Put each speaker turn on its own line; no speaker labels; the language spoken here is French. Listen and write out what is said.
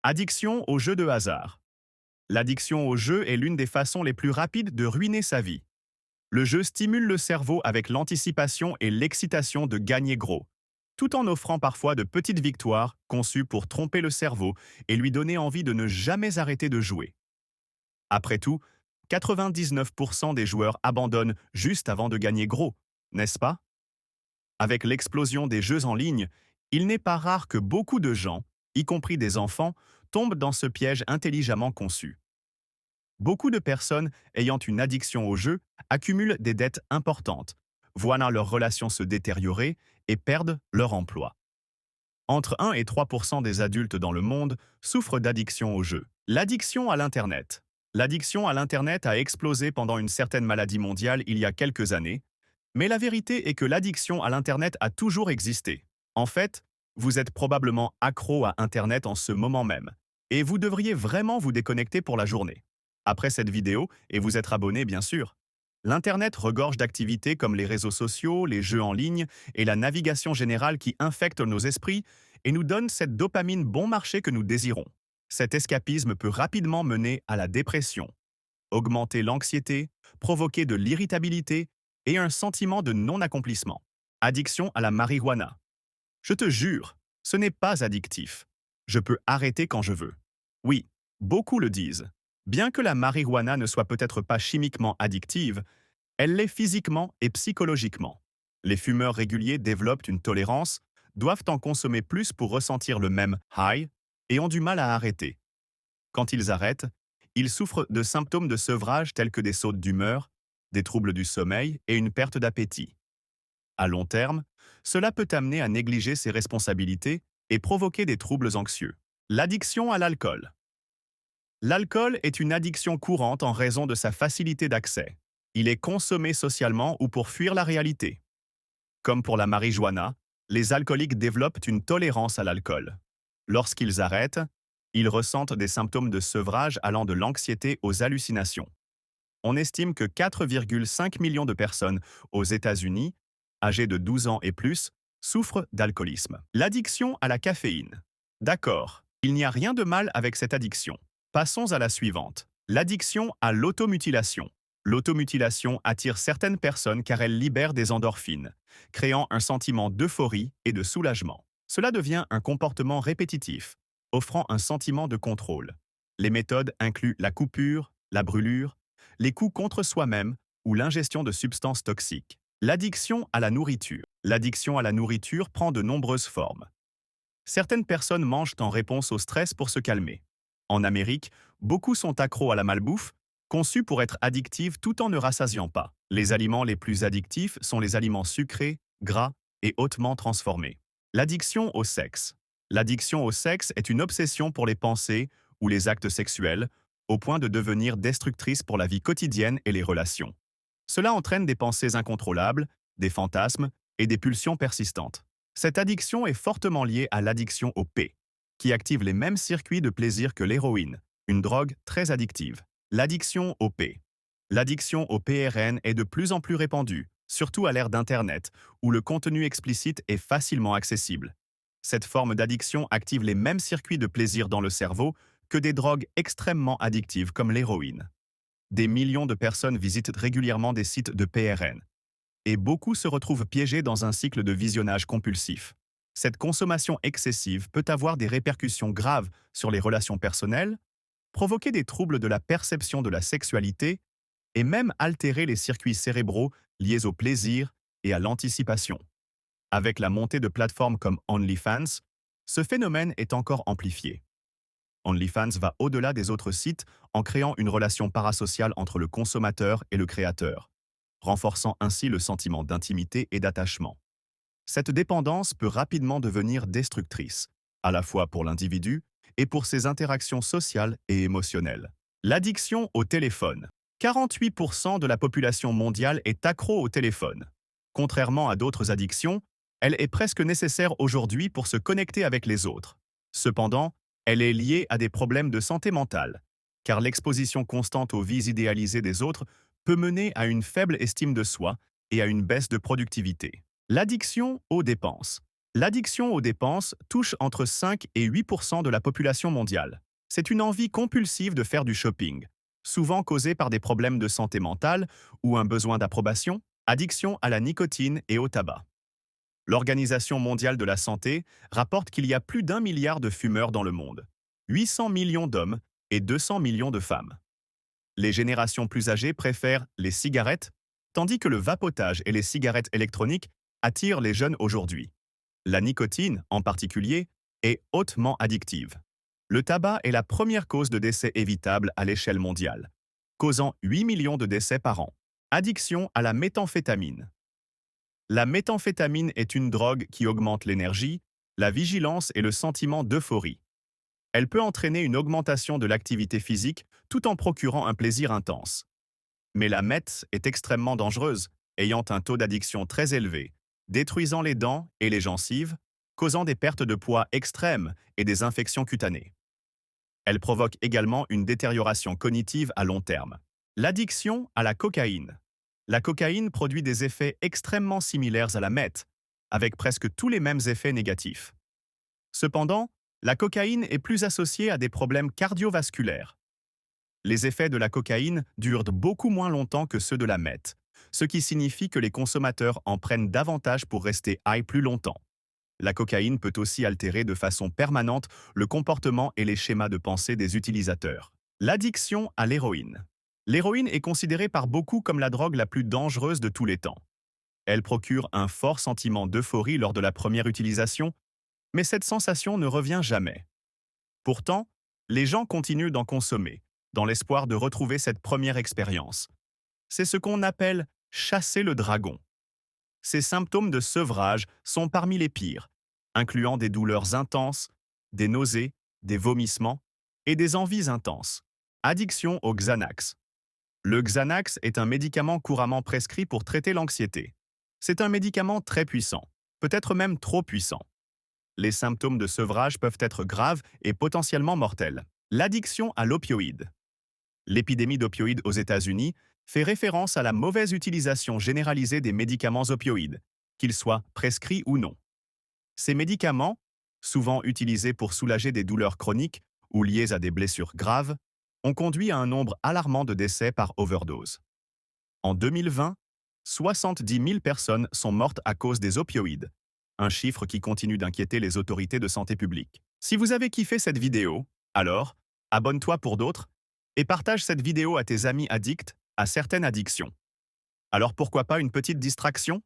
Addiction aux jeux de hasard. L'addiction au jeu est l'une des façons les plus rapides de ruiner sa vie. Le jeu stimule le cerveau avec l'anticipation et l'excitation de gagner gros, tout en offrant parfois de petites victoires conçues pour tromper le cerveau et lui donner envie de ne jamais arrêter de jouer. Après tout, 99% des joueurs abandonnent juste avant de gagner gros, n'est-ce pas? Avec l'explosion des jeux en ligne, il n'est pas rare que beaucoup de gens, y compris des enfants, tombent dans ce piège intelligemment conçu. Beaucoup de personnes ayant une addiction au jeu accumulent des dettes importantes, voient leurs relations se détériorer et perdent leur emploi. Entre 1 et 3% des adultes dans le monde souffrent d'addiction au jeu. L'addiction à l'Internet. L'addiction à l'Internet a explosé pendant une certaine maladie mondiale il y a quelques années, mais la vérité est que l'addiction à l'Internet a toujours existé. En fait, vous êtes probablement accro à Internet en ce moment même, et vous devriez vraiment vous déconnecter pour la journée. Après cette vidéo, et vous être abonné bien sûr, l'Internet regorge d'activités comme les réseaux sociaux, les jeux en ligne et la navigation générale qui infectent nos esprits et nous donnent cette dopamine bon marché que nous désirons. Cet escapisme peut rapidement mener à la dépression, augmenter l'anxiété, provoquer de l'irritabilité et un sentiment de non-accomplissement. Addiction à la marijuana. Je te jure, ce n'est pas addictif. Je peux arrêter quand je veux. Oui, beaucoup le disent. Bien que la marijuana ne soit peut-être pas chimiquement addictive, elle l'est physiquement et psychologiquement. Les fumeurs réguliers développent une tolérance, doivent en consommer plus pour ressentir le même high et ont du mal à arrêter. Quand ils arrêtent, ils souffrent de symptômes de sevrage tels que des sautes d'humeur, des troubles du sommeil et une perte d'appétit. À long terme, cela peut amener à négliger ses responsabilités et provoquer des troubles anxieux. L'addiction à l'alcool. L'alcool est une addiction courante en raison de sa facilité d'accès. Il est consommé socialement ou pour fuir la réalité. Comme pour la marijuana, les alcooliques développent une tolérance à l'alcool. Lorsqu'ils arrêtent, ils ressentent des symptômes de sevrage allant de l'anxiété aux hallucinations. On estime que 4,5 millions de personnes aux États-Unis, âgées de 12 ans et plus, souffrent d'alcoolisme. L'addiction à la caféine. D'accord, il n'y a rien de mal avec cette addiction. Passons à la suivante. L'addiction à l'automutilation. L'automutilation attire certaines personnes car elle libère des endorphines, créant un sentiment d'euphorie et de soulagement. Cela devient un comportement répétitif, offrant un sentiment de contrôle. Les méthodes incluent la coupure, la brûlure, les coups contre soi-même ou l'ingestion de substances toxiques. L'addiction à la nourriture. L'addiction à la nourriture prend de nombreuses formes. Certaines personnes mangent en réponse au stress pour se calmer. En Amérique, beaucoup sont accros à la malbouffe, conçue pour être addictive tout en ne rassasiant pas. Les aliments les plus addictifs sont les aliments sucrés, gras et hautement transformés. L'addiction au sexe. L'addiction au sexe est une obsession pour les pensées ou les actes sexuels, au point de devenir destructrice pour la vie quotidienne et les relations. Cela entraîne des pensées incontrôlables, des fantasmes et des pulsions persistantes. Cette addiction est fortement liée à l'addiction au P, qui active les mêmes circuits de plaisir que l'héroïne, une drogue très addictive. L'addiction au P. L'addiction au PRN est de plus en plus répandue, surtout à l'ère d'Internet, où le contenu explicite est facilement accessible. Cette forme d'addiction active les mêmes circuits de plaisir dans le cerveau que des drogues extrêmement addictives comme l'héroïne. Des millions de personnes visitent régulièrement des sites de PRN, et beaucoup se retrouvent piégés dans un cycle de visionnage compulsif. Cette consommation excessive peut avoir des répercussions graves sur les relations personnelles, provoquer des troubles de la perception de la sexualité et même altérer les circuits cérébraux liés au plaisir et à l'anticipation. Avec la montée de plateformes comme OnlyFans, ce phénomène est encore amplifié. OnlyFans va au-delà des autres sites en créant une relation parasociale entre le consommateur et le créateur, renforçant ainsi le sentiment d'intimité et d'attachement. Cette dépendance peut rapidement devenir destructrice, à la fois pour l'individu et pour ses interactions sociales et émotionnelles. L'addiction au téléphone. 48% de la population mondiale est accro au téléphone. Contrairement à d'autres addictions, elle est presque nécessaire aujourd'hui pour se connecter avec les autres. Cependant, elle est liée à des problèmes de santé mentale, car l'exposition constante aux vies idéalisées des autres peut mener à une faible estime de soi et à une baisse de productivité. L'addiction aux dépenses. L'addiction aux dépenses touche entre 5 et 8% de la population mondiale. C'est une envie compulsive de faire du shopping, souvent causée par des problèmes de santé mentale ou un besoin d'approbation, addiction à la nicotine et au tabac. L'Organisation mondiale de la santé rapporte qu'il y a plus d'1 milliard de fumeurs dans le monde, 800 millions d'hommes et 200 millions de femmes. Les générations plus âgées préfèrent les cigarettes, tandis que le vapotage et les cigarettes électroniques attirent les jeunes aujourd'hui. La nicotine, en particulier, est hautement addictive. Le tabac est la première cause de décès évitable à l'échelle mondiale, causant 8 millions de décès par an. Addiction à la méthamphétamine. La méthamphétamine est une drogue qui augmente l'énergie, la vigilance et le sentiment d'euphorie. Elle peut entraîner une augmentation de l'activité physique tout en procurant un plaisir intense. Mais la meth est extrêmement dangereuse, ayant un taux d'addiction très élevé, détruisant les dents et les gencives, causant des pertes de poids extrêmes et des infections cutanées. Elle provoque également une détérioration cognitive à long terme. L'addiction à la cocaïne. La cocaïne produit des effets extrêmement similaires à la meth, avec presque tous les mêmes effets négatifs. Cependant, la cocaïne est plus associée à des problèmes cardiovasculaires. Les effets de la cocaïne durent beaucoup moins longtemps que ceux de la meth, ce qui signifie que les consommateurs en prennent davantage pour rester high plus longtemps. La cocaïne peut aussi altérer de façon permanente le comportement et les schémas de pensée des utilisateurs. L'addiction à l'héroïne. L'héroïne est considérée par beaucoup comme la drogue la plus dangereuse de tous les temps. Elle procure un fort sentiment d'euphorie lors de la première utilisation, mais cette sensation ne revient jamais. Pourtant, les gens continuent d'en consommer, dans l'espoir de retrouver cette première expérience. C'est ce qu'on appelle « chasser le dragon ». Ces symptômes de sevrage sont parmi les pires, incluant des douleurs intenses, des nausées, des vomissements et des envies intenses. Addiction au Xanax. Le Xanax est un médicament couramment prescrit pour traiter l'anxiété. C'est un médicament très puissant, peut-être même trop puissant. Les symptômes de sevrage peuvent être graves et potentiellement mortels. L'addiction à l'opioïde. L'épidémie d'opioïdes aux États-Unis fait référence à la mauvaise utilisation généralisée des médicaments opioïdes, qu'ils soient prescrits ou non. Ces médicaments, souvent utilisés pour soulager des douleurs chroniques ou liées à des blessures graves, ont conduit à un nombre alarmant de décès par overdose. En 2020, 70 000 personnes sont mortes à cause des opioïdes, un chiffre qui continue d'inquiéter les autorités de santé publique. Si vous avez kiffé cette vidéo, alors, abonne-toi pour d'autres et partage cette vidéo à tes amis addicts à certaines addictions. Alors pourquoi pas une petite distraction?